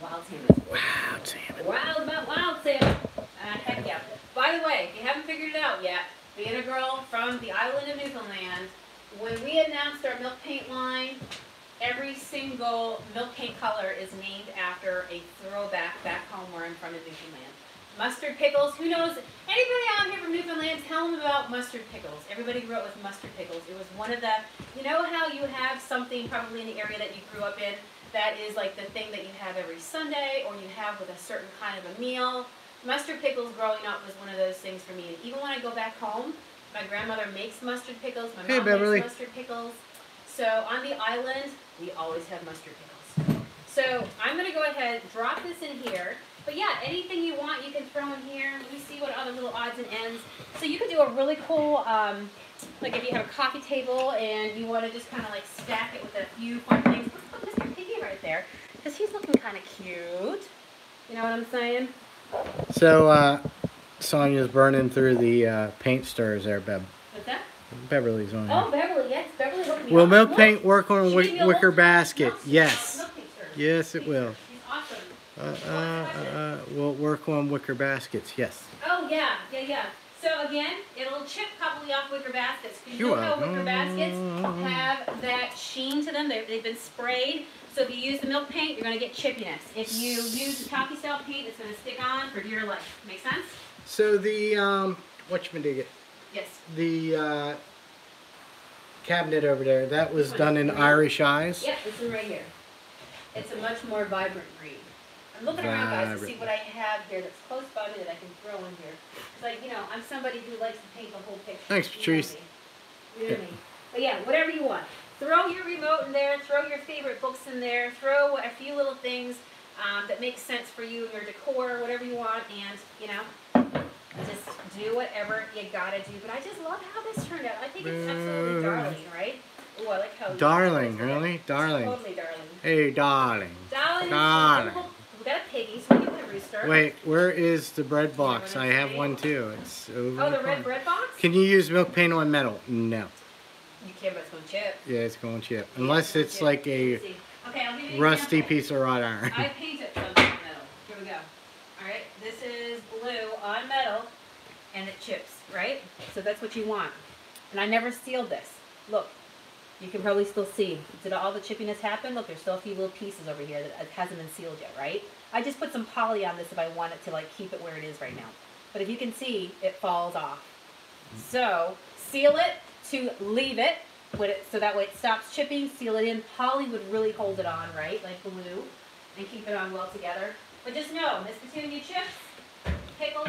wild salmon. Wild salmon. Wild about wild salmon. Heck yeah. By the way, if you haven't figured it out yet, being a girl from the island of Newfoundland, when we announced our milk paint line, every single milk paint color is named after a throwback back home where I'm from in Newfoundland. Mustard pickles, who knows? Anybody out here from Newfoundland, tell them about mustard pickles. Everybody grew up with mustard pickles. It was one of the, you know how you have something probably in the area that you grew up in that is like the thing that you have every Sunday or you have with a certain kind of a meal? Mustard pickles growing up was one of those things for me. And even when I go back home, my grandmother makes mustard pickles, my mom makes mustard pickles. So on the island, we always have mustard pickles. So I'm going to go ahead and drop this in here. But yeah, anything you want you can throw in here. Let me see what other little odds and ends. So you could do a really cool, like if you have a coffee table and you want to just kind of like stack it with a few fun things. Let's put Mr. Piggy right there because he's looking kind of cute. You know what I'm saying? So, Sonia's burning through the paint stirrers there, Beb. What's that? Beverly's on Oh, Beverly, yes. Beverly hooked me Will up. milk Look, paint work on a she gave me a wicker little basket? milk Yes. paint stirrer. Yes, it will. She's awesome. Will it work on wicker baskets? Yes. Oh, yeah, yeah, yeah. So again, it'll chip probably off wicker baskets. You You're know how welcome. wicker baskets have that sheen to them. They've been sprayed. So if you use the milk paint, you're going to get chippiness. If you use the chalky style paint, it's going to stick on for dear life. Make sense? So the, whatchamadiggit? Yes. The cabinet over there, that was done in Irish Eyes? Yep, this one right here. It's a much more vibrant green. I'm looking around, guys, to see what I have here that's close by me that I can throw in here. It's like, you know, I'm somebody who likes to paint the whole picture. Thanks, Patrice. You know what I mean? But yeah, whatever you want. Throw your remote in there, throw your favorite books in there, throw a few little things that make sense for you and your decor, whatever you want, and, you know, just do whatever you gotta do. But I just love how this turned out. I think it's absolutely darling, right? Ooh, I like how... Darling, really? Darling. Totally darling. Hey, darling. Darling. Darling. We got a piggy, so we can put a rooster. Wait, where is the bread box? I have one too. It's over. Oh, the corner. red bread box? Can you use milk paint on metal? No. You can, but it's going to chip. Yeah, it's going to chip. Unless it's like a Okay, I'll give you an rusty example. piece of wrought iron. I painted something on metal. Here we go. Alright, this is blue on metal, and it chips, right? So that's what you want. And I never sealed this. Look, you can probably still see. Did all the chippiness happen? Look, there's still a few little pieces over here that hasn't been sealed yet, right? I just put some poly on this if I want it to like keep it where it is right now. But if you can see, it falls off. So, seal it to leave it, so that way it stops chipping, seal it in. Poly would really hold it on, right, like glue, and keep it on well together. But just know, Miss Petunia chips, pickles,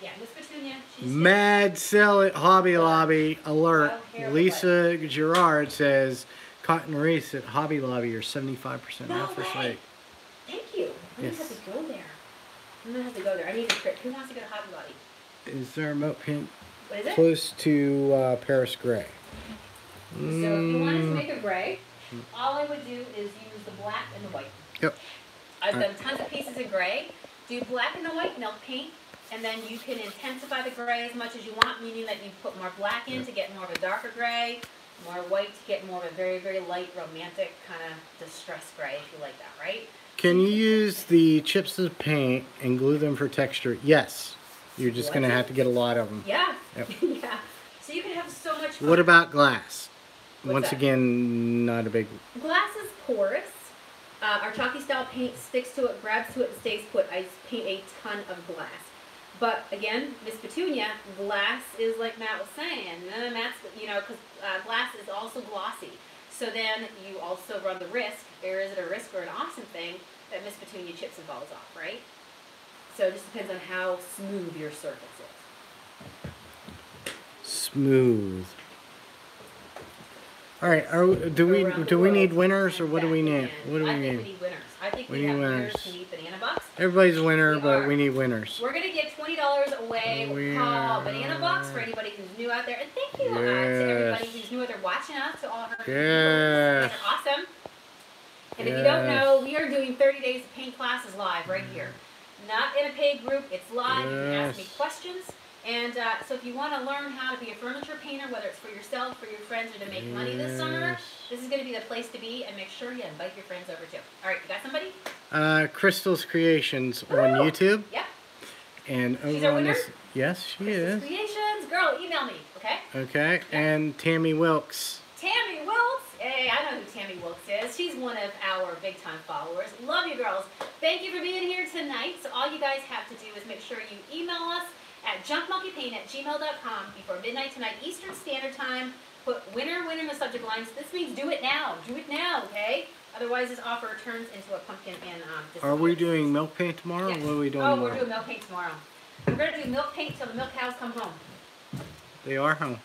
yeah, Miss Petunia, she's Mad sell at Hobby Lobby. Alert. Wild hair Lisa Gerard says Cotton Reese at Hobby Lobby are 75% No off for way. site. Thank you. I'm Yes. gonna have to go there. I'm gonna have to go there. I need a trip. Who wants to go to Hobby Lobby? Is there a milk paint What is it? close to Paris Gray? So if you wanted to make a gray, all I would do is use the black and the white. Yep. I've done tons of pieces of gray. Do black and the white milk paint, and then you can intensify the gray as much as you want, meaning that you put more black in to get more of a darker gray, more white to get more of a very, very light, romantic kind of distressed gray, if you like that, right? Can you use the chips of paint and glue them for texture? Yes. You're just going to have to get a lot of them. Yeah. Yep. Yeah. So you can have so much fun. What about glass? Once again, not a big... Glass is porous. Our chalky style paint sticks to it, grabs to it, and stays put. I paint a ton of glass. But again, Miss Petunia, glass is like Matt was saying. Matt's, because glass is also glossy. So then you also run the risk, or is it a risk or an awesome thing, that Miss Petunia chips and falls off, right? So it just depends on how smooth your surface is. Smooth. All right. Do we need winners, or what do we need? What do we I think need? we need winners. I think we need have winners. winners who need banana bucks. Everybody's a winner, but we need winners. We're gonna give $20 away. We'll call banana bucks for anybody who's new out there, and thank you to everybody who's new out there watching us. To all of our people, they're awesome. And if you don't know, we are doing 30 days of paint classes live right here. Not in a paid group. It's live. You can ask me questions. And so if you want to learn how to be a furniture painter, whether it's for yourself, for your friends, or to make money this summer, this is going to be the place to be. And make sure you invite your friends over too. All right, you got somebody? Crystal's Creations on YouTube. Yeah. And She's over our on winner? this, yes, she Crystal's is. Creations, girl, email me, okay? Okay, and Tammy Wilkes. Tammy Wilkes. Hey, I know who Tammy Wilkes is. She's one of our big-time followers. Love you, girls. Thank you for being here tonight. So all you guys have to do is make sure you email us at junkmonkeypaint@gmail.com before midnight tonight, Eastern Standard Time. Put winner in the subject lines. This means do it now. Do it now, okay? Otherwise, this offer turns into a pumpkin and Are we doing milk paint tomorrow? Yes. Or what are we doing tomorrow? tomorrow? We're doing milk paint tomorrow. We're going to do milk paint till the milk cows come home. They are home.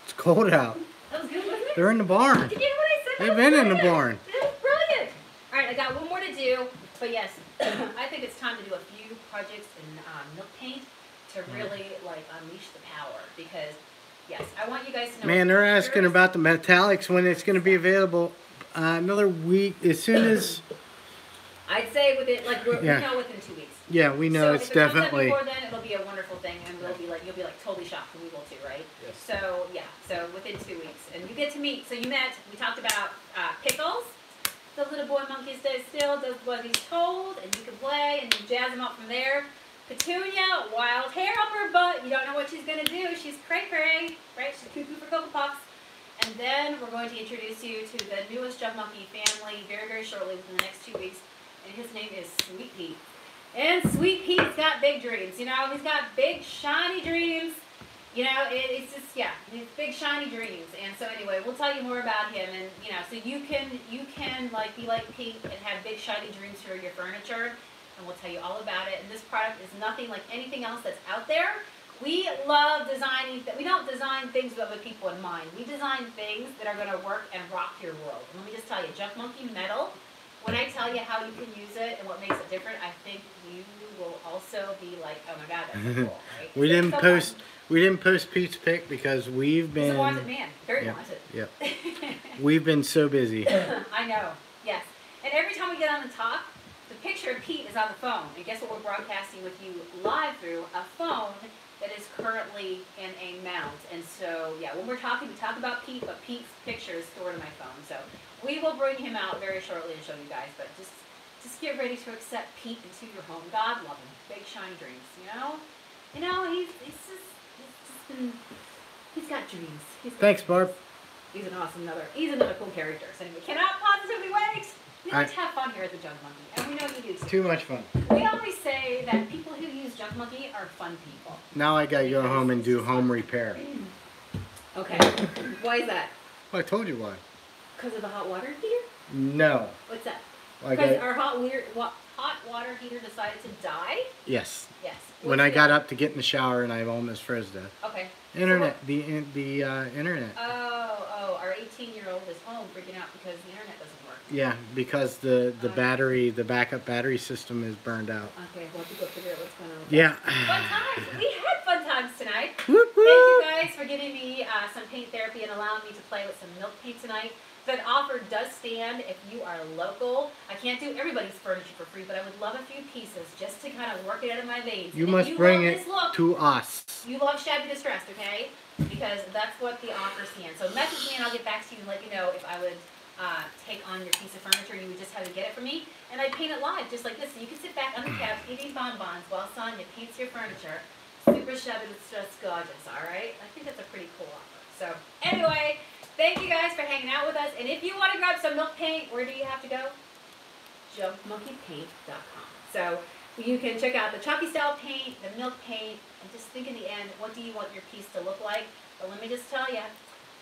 It's cold out. That was good, wasn't it? They're in the barn. Did you hear what I said? They've been in the barn. That was brilliant. All right, I got one more to do. But yes, I think it's time to do a few projects in milk paint to really unleash the power, because yes, I want you guys to know. Man, they're asking about the metallics, when it's going to be available. Another week, as soon as. I'd say within we know within 2 weeks. Yeah, we know, so it's if it comes up definitely. before then, it'll be a wonderful thing, and you'll be totally shocked, and we will too, right? Yes. So yeah, so within 2 weeks, and you get to meet. So you met. We talked about pickles. The little boy monkey stays still, does what he's told, and you can play, and you jazz him up from there. Petunia, wild hair up her butt. You don't know what she's going to do. She's cray-cray, right? She's cuckoo for Cocoa Puffs. And then we're going to introduce you to the newest Junk Monkey family very, very shortly, within the next 2 weeks. And his name is Sweet Pete. And Sweet Pete's got big dreams, He's got big, shiny dreams. It's just, these big, shiny dreams. And so anyway, we'll tell you more about him. And, so you can be like Pete and have big, shiny dreams for your furniture. And we'll tell you all about it. And this product is nothing like anything else that's out there. We love designing. We don't design things with other people in mind. We design things that are going to work and rock your world. And let me just tell you, Junk Monkey metal, when I tell you how you can use it and what makes it different, I think you will also be like, oh my God, that's so cool, right? We didn't post Pete's pic because we've been. He's a wanted man. Very wanted. Yep. We've been so busy. I know. Yes. And every time we get on the top, the picture of Pete is on the phone. And guess what we're broadcasting with you live through? A phone that is currently in a mount. And so, yeah, when we're talking, we talk about Pete, but Pete's picture is stored in my phone. So we will bring him out very shortly and show you guys. But just get ready to accept Pete into your home. God love him. Big, shiny dreams, he's got dreams. Thanks, Barb. He's another cool character. So anyway, cannot positively wait. We like to have fun here at the Junk Monkey, and we know you do too. Too much fun. We always say that people who use Junk Monkey are fun people. Now I gotta go home and do home repair. Okay. Why is that? Well, I told you why. Because of the hot water heater? No. What's that? Like Because our hot water heater decided to die? Yes. Yes. When I got up to get in the shower and I almost froze to death. Okay. Internet. The internet. Oh, our 18-year-old is home freaking out because the internet doesn't work. Yeah, because the battery, the backup battery system is burned out. Okay, we'll have to go figure out what's going on. Yeah. Fun times. We had fun times tonight. Whoop, whoop. Thank you guys for giving me some paint therapy and allowing me to play with some milk paint tonight. That offer does stand if you are local. I can't do everybody's furniture for free, but I would love a few pieces just to kind of work it out of my veins. You must bring it to us. You love Shabby Distressed, okay? Because that's what the offer stands. So message me and I'll get back to you and let you know if I would take on your piece of furniture. You would just have to get it from me. And I paint it live, just like this. So you can sit back on the couch eating bonbons while Sonia paints your furniture. Super Shabby Distressed gorgeous, all right? I think that's a pretty cool offer. So anyway, Thank you guys for hanging out with us. And if you want to grab some milk paint, where do you have to go? MonKEyPaint.com. So you can check out the chalky style paint, the milk paint, and just think in the end, what do you want your piece to look like? But let me just tell you,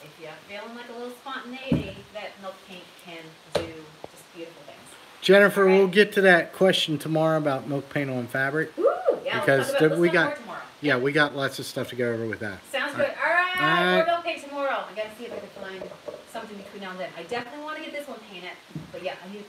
if you're feeling like a little spontaneity, that milk paint can do just beautiful things. Jennifer, All right. we'll get to that question tomorrow about milk paint on fabric. Ooh, yeah, Because let's we talk got, more tomorrow. yeah, we got lots of stuff to go over with that. Sounds good. All right, All right. more milk paint tomorrow. I gotta see if I can find something between now and then. I definitely want to get this one painted, but yeah, I need